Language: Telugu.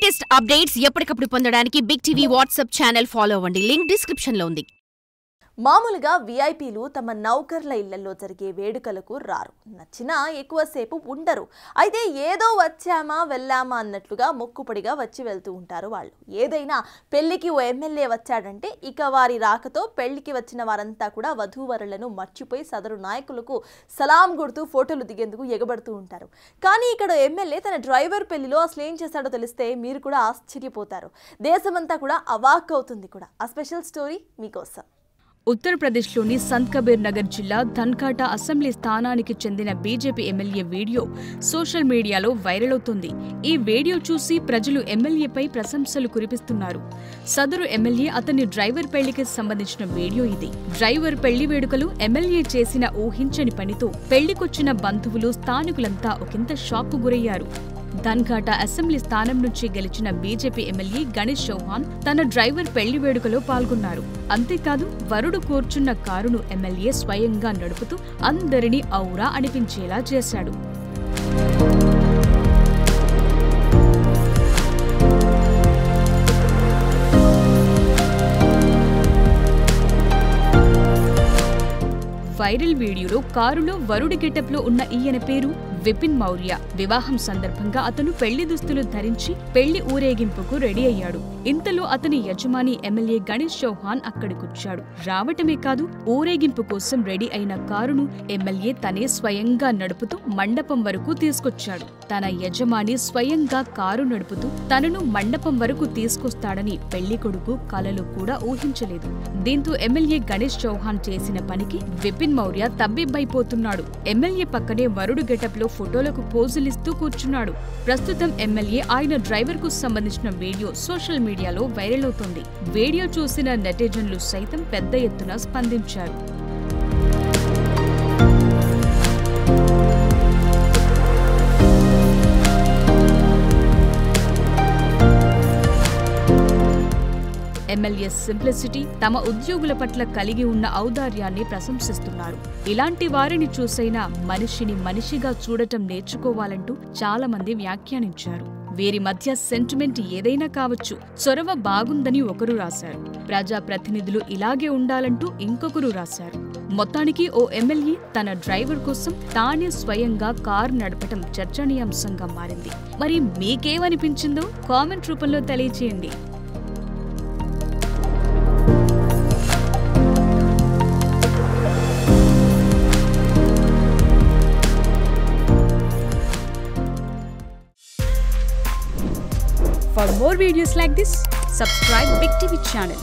లేటెస్ట్ అప్డేట్స్ ఎప్పటికప్పుడు పొందడానికి big TV WhatsApp channel follow అవ్వండి. లింక్ డిస్క్రిప్షన్ లో ఉంది. మామూలుగా విఐపీలు తమ నౌకర్ల ఇళ్లలో జరిగే వేడుకలకు రారు, నచ్చినా ఎక్కువసేపు ఉండరు. అయితే ఏదో వచ్చామా వెళ్ళామా అన్నట్లుగా మొక్కుపడిగా వచ్చి వెళ్తూ ఉంటారు వాళ్ళు. ఏదైనా పెళ్లికి ఓ ఎమ్మెల్యే వచ్చాడంటే ఇక వారి రాకతో పెళ్లికి వచ్చిన వారంతా కూడా వధూవరులను మర్చిపోయి సదరు నాయకులకు సలాం కొడుతూ ఫోటోలు దిగేందుకు ఎగబడుతూ ఉంటారు. కానీ ఇక్కడ ఎమ్మెల్యే తన డ్రైవర్ పెళ్లిలో అసలు ఏం చేశాడో తెలిస్తే మీరు కూడా ఆశ్చర్యపోతారు. దేశమంతా కూడా అవాక్ అవుతుంది కూడా. ఆ స్పెషల్ స్టోరీ మీకోసం. ఉత్తరప్రదేశ్లోని సంత్ కబీర్ నగర్ జిల్లా ధన్కాటా అసెంబ్లీ స్థానానికి చెందిన బీజేపీ ఎమ్మెల్యే వీడియో సోషల్ మీడియాలో వైరల్ అవుతోంది. ఈ వీడియో చూసి ప్రజలు ఎమ్మెల్యేపై ప్రశంసలు కురిపిస్తున్నారు. సదరు ఎమ్మెల్యే అతని డ్రైవర్ పెళ్లికి సంబంధించిన వీడియో ఇది. డ్రైవర్ పెళ్లి వేడుకలు ఎమ్మెల్యే చేసిన ఊహించని పనితో పెళ్లికొచ్చిన బంధువులు, స్థానికులంతా ఒకంత షాక్కు గురయ్యారు. ధన్ఘాటా అసెంబ్లీ స్థానం నుంచి గెలిచిన బీజేపీ ఎమ్మెల్యే గణేష్ చౌహాన్ తన డ్రైవర్ పెళ్లి వేడుకలో పాల్గొన్నారు. అంతేకాదు, వరుడు కూర్చున్న కారును ఎమ్మెల్యే స్వయంగా నడుపుతూ అందరినీ ఔరా అనిపించేలా చేశాడు. వైరల్ వీడియోలో కారులో వరుడి గెటప్లో ఉన్న ఈయన పేరు విపిన్ మౌర్య. వివాహం సందర్భంగా అతను పెళ్లి దుస్తులు ధరించి పెళ్లి ఊరేగింపుకు రెడీ అయ్యాడు. ఇంతలో అతని యజమాని ఎమ్మెల్యే గణేష్ చౌహాన్ అక్కడికొచ్చాడు. రావటమే కాదు, ఊరేగింపు కోసం రెడీ అయిన కారును ఎమ్మెల్యే తనే స్వయంగా నడుపుతూ మండపం వరకు తీసుకొచ్చాడు. తన యజమాని స్వయంగా కారు నడుపుతూ తనను మండపం వరకు తీసుకొస్తాడని పెళ్లి కొడుకు కలలు కూడా ఊహించలేదు. దీంతో ఎమ్మెల్యే గణేష్ చౌహాన్ చేసిన పనికి విపిన్ మౌర్య తబ్బిబ్బైపోతున్నాడు. ఎమ్మెల్యే పక్కనే వరుడు గెటప్లో ఫోటోలకు పోజులిస్తూ కూర్చున్నాడు. ప్రస్తుతం ఎమ్మెల్యే ఆయన డ్రైవర్ కు సంబంధించిన వీడియో సోషల్ మీడియాలో వైరల్ అవుతోంది. వీడియో చూసిన నెటిజన్లు సైతం పెద్ద ఎత్తున స్పందించారు. ఎమ్మెల్యే సింప్లిసిటీ, తమ ఉద్యోగుల పట్ల కలిగి ఉన్న ఔదార్యాన్ని ప్రశంసిస్తున్నారు. ఇలాంటి వారిని చూసైనా మనిషిని మనిషిగా చూడటం నేర్చుకోవాలంటూ చాలా మంది వ్యాఖ్యానించారు. వీరి మధ్య సెంటిమెంట్ ఏదైనా కావచ్చు. చొరవ బాగుందని ఒకరు రాశారు. ప్రజాప్రతినిధులు ఇలాగే ఉండాలంటూ ఇంకొకరు రాశారు. మొత్తానికి ఓ ఎమ్మెల్యే తన డ్రైవర్ కోసం తానే స్వయంగా కారు నడపటం చర్చనీయాంశంగా మారింది. మరి మీకేమనిపించిందో కామెంట్ రూపంలో తెలియచేయండి. For more videos like this, subscribe Big TV channel.